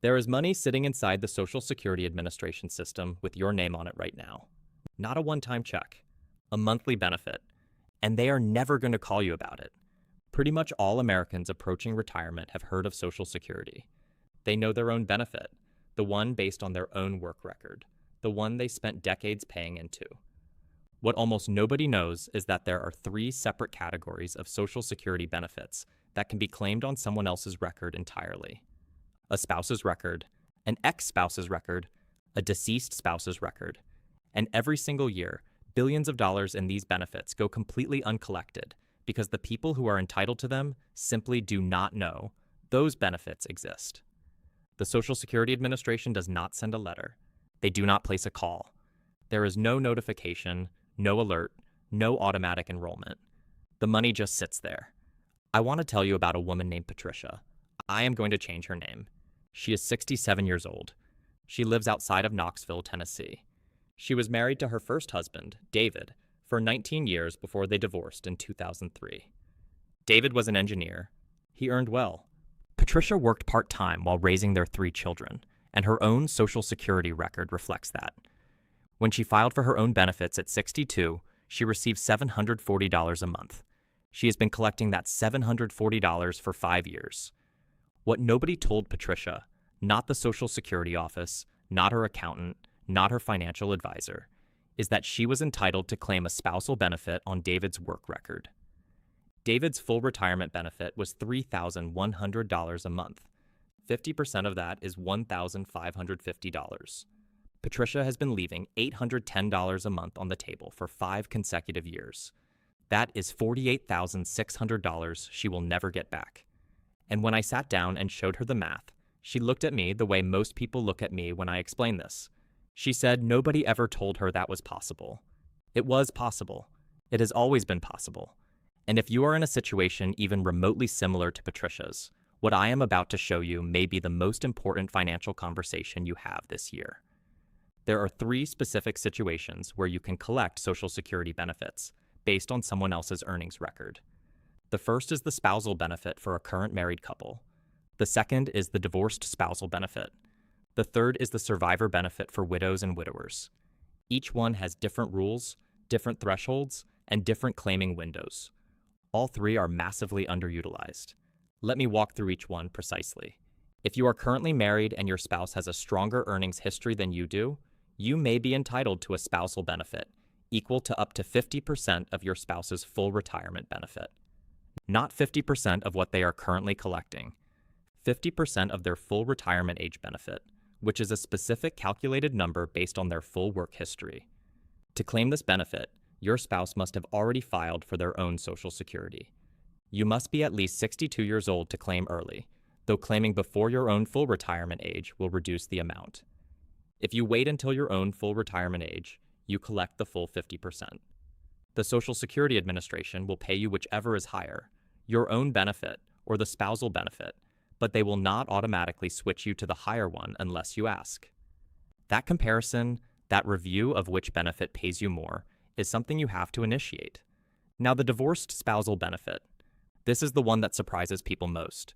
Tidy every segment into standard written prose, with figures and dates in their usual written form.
There is money sitting inside the Social Security Administration system with your name on it right now. Not a one-time check, a monthly benefit, and they are never going to call you about it. Pretty much all Americans approaching retirement have heard of Social Security. They know their own benefit, the one based on their own work record, the one they spent decades paying into. What almost nobody knows is that there are 3 separate categories of Social Security benefits that can be claimed on someone else's record entirely. A spouse's record, an ex-spouse's record, a deceased spouse's record, and every single year, billions of dollars in these benefits go completely uncollected because the people who are entitled to them simply do not know those benefits exist. The Social Security Administration does not send a letter. They do not place a call. There is no notification, no alert, no automatic enrollment. The money just sits there. I want to tell you about a woman named Patricia. I am going to change her name. She is 67 years old. She lives outside of Knoxville, Tennessee. She was married to her first husband, David, for 19 years before they divorced in 2003. David was an engineer. He earned well. Patricia worked part-time while raising their 3 children, and her own Social Security record reflects that. When she filed for her own benefits at 62, she received $740 a month. She has been collecting that $740 for 5 years. What nobody told Patricia, not the Social Security office, not her accountant, not her financial advisor, is that she was entitled to claim a spousal benefit on David's work record. David's full retirement benefit was $3,100 a month. 50% of that is $1,550. Patricia has been leaving $810 a month on the table for 5 consecutive years. That is $48,600 she will never get back. And when I sat down and showed her the math, she looked at me the way most people look at me when I explain this. She said nobody ever told her that was possible. It was possible. It has always been possible. And if you are in a situation even remotely similar to Patricia's, what I am about to show you may be the most important financial conversation you have this year. There are 3 specific situations where you can collect Social Security benefits based on someone else's earnings record. The first is the spousal benefit for a current married couple. The second is the divorced spousal benefit. The third is the survivor benefit for widows and widowers. Each one has different rules, different thresholds, and different claiming windows. All 3 are massively underutilized. Let me walk through each one precisely. If you are currently married and your spouse has a stronger earnings history than you do, you may be entitled to a spousal benefit equal to up to 50% of your spouse's full retirement benefit. Not 50% of what they are currently collecting. 50% of their full retirement age benefit, which is a specific calculated number based on their full work history. To claim this benefit, your spouse must have already filed for their own Social Security. You must be at least 62 years old to claim early, though claiming before your own full retirement age will reduce the amount. If you wait until your own full retirement age, you collect the full 50%. The Social Security Administration will pay you whichever is higher, your own benefit or the spousal benefit, but they will not automatically switch you to the higher one unless you ask. That comparison, that review of which benefit pays you more, is something you have to initiate. Now, the divorced spousal benefit. This is the one that surprises people most.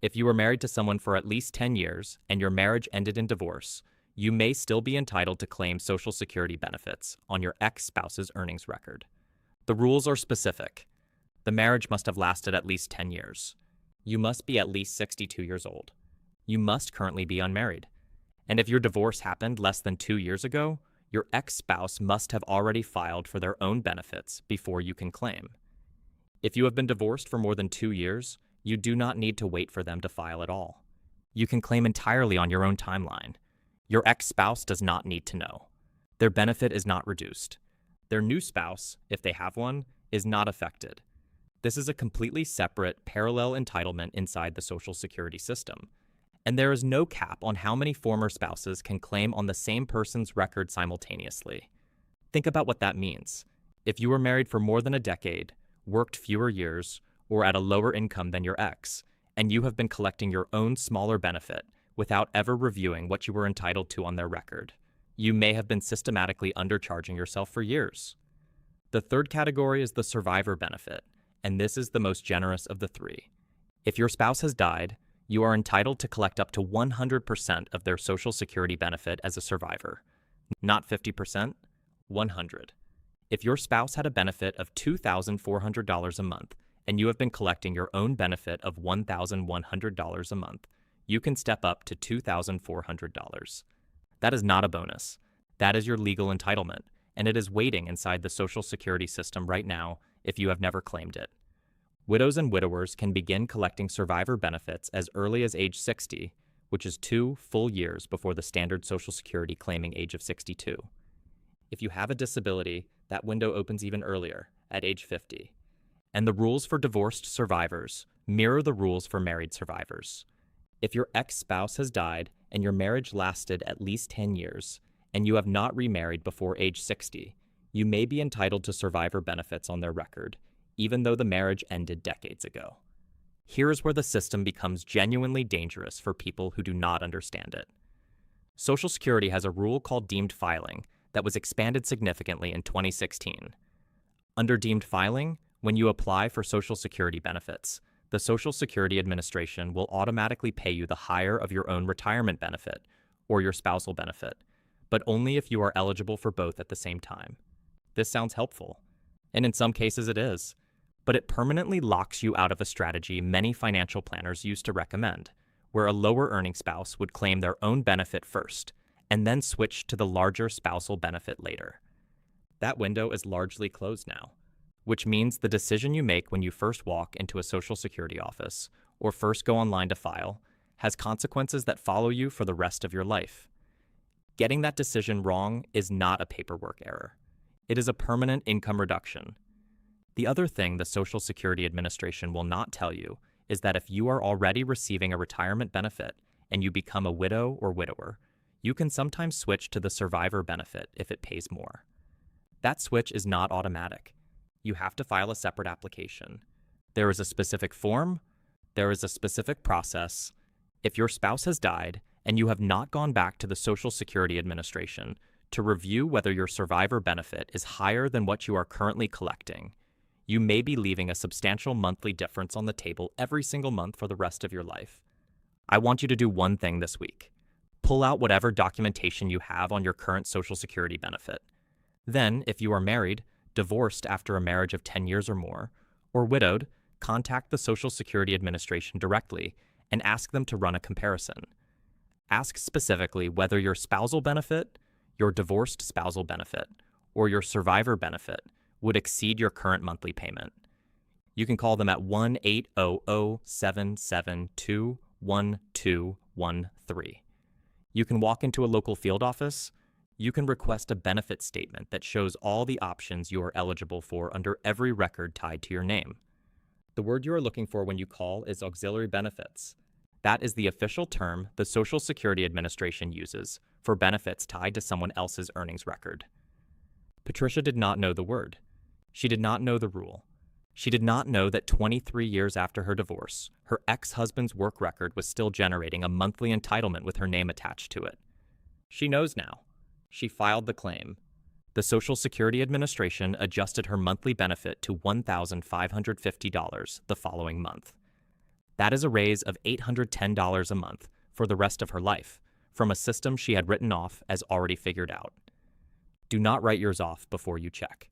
If you were married to someone for at least 10 years and your marriage ended in divorce, you may still be entitled to claim Social Security benefits on your ex-spouse's earnings record. The rules are specific. The marriage must have lasted at least 10 years. You must be at least 62 years old. You must currently be unmarried. And if your divorce happened less than 2 years ago, your ex-spouse must have already filed for their own benefits before you can claim. If you have been divorced for more than 2 years, you do not need to wait for them to file at all. You can claim entirely on your own timeline. Your ex-spouse does not need to know. Their benefit is not reduced. Their new spouse, if they have one, is not affected. This is a completely separate, parallel entitlement inside the Social Security system. And there is no cap on how many former spouses can claim on the same person's record simultaneously. Think about what that means. If you were married for more than a decade, worked fewer years, or at a lower income than your ex, and you have been collecting your own smaller benefit without ever reviewing what you were entitled to on their record, you may have been systematically undercharging yourself for years. The third category is the survivor benefit, and this is the most generous of the 3. If your spouse has died, You are entitled to collect up to 100% of their Social Security benefit as a survivor. Not 50%, 100. If your spouse had a benefit of $2,400 a month and you have been collecting your own benefit of $1,100 a month, you can step up to $2,400. That is not a bonus. That is your legal entitlement, and it is waiting inside the Social Security system right now if you have never claimed it. Widows and widowers can begin collecting survivor benefits as early as age 60, which is 2 full years before the standard Social Security claiming age of 62. If you have a disability, that window opens even earlier, at age 50. And the rules for divorced survivors mirror the rules for married survivors. If your ex-spouse has died and your marriage lasted at least 10 years, and you have not remarried before age 60, you may be entitled to survivor benefits on their record, even though the marriage ended decades ago. Here's where the system becomes genuinely dangerous for people who do not understand it. Social Security has a rule called deemed filing that was expanded significantly in 2016. Under deemed filing, when you apply for Social Security benefits, the Social Security Administration will automatically pay you the higher of your own retirement benefit or your spousal benefit, but only if you are eligible for both at the same time. This sounds helpful, and in some cases it is, but it permanently locks you out of a strategy many financial planners used to recommend, where a lower earning spouse would claim their own benefit first and then switch to the larger spousal benefit later. That window is largely closed now, which means the decision you make when you first walk into a Social Security office or first go online to file has consequences that follow you for the rest of your life. Getting that decision wrong is not a paperwork error. It is a permanent income reduction. The other thing the Social Security Administration will not tell you is that if you are already receiving a retirement benefit and you become a widow or widower, you can sometimes switch to the survivor benefit if it pays more. That switch is not automatic. You have to file a separate application. There is a specific form, there is a specific process. If your spouse has died and you have not gone back to the Social Security Administration to review whether your survivor benefit is higher than what you are currently collecting, you may be leaving a substantial monthly difference on the table every single month for the rest of your life. I want you to do one thing this week. Pull out whatever documentation you have on your current Social Security benefit. Then, if you are married, divorced after a marriage of 10 years or more, or widowed, contact the Social Security Administration directly and ask them to run a comparison. Ask specifically whether your spousal benefit, your divorced spousal benefit, or your survivor benefit would exceed your current monthly payment. You can call them at 1-800-772-1213. You can walk into a local field office. You can request a benefit statement that shows all the options you are eligible for under every record tied to your name. The word you are looking for when you call is auxiliary benefits. That is the official term the Social Security Administration uses for benefits tied to someone else's earnings record. Patricia did not know the word. She did not know the rule. She did not know that 23 years after her divorce, her ex-husband's work record was still generating a monthly entitlement with her name attached to it. She knows now. She filed the claim. The Social Security Administration adjusted her monthly benefit to $1,550 the following month. That is a raise of $810 a month for the rest of her life, from a system she had written off as already figured out. Do not write yours off before you check.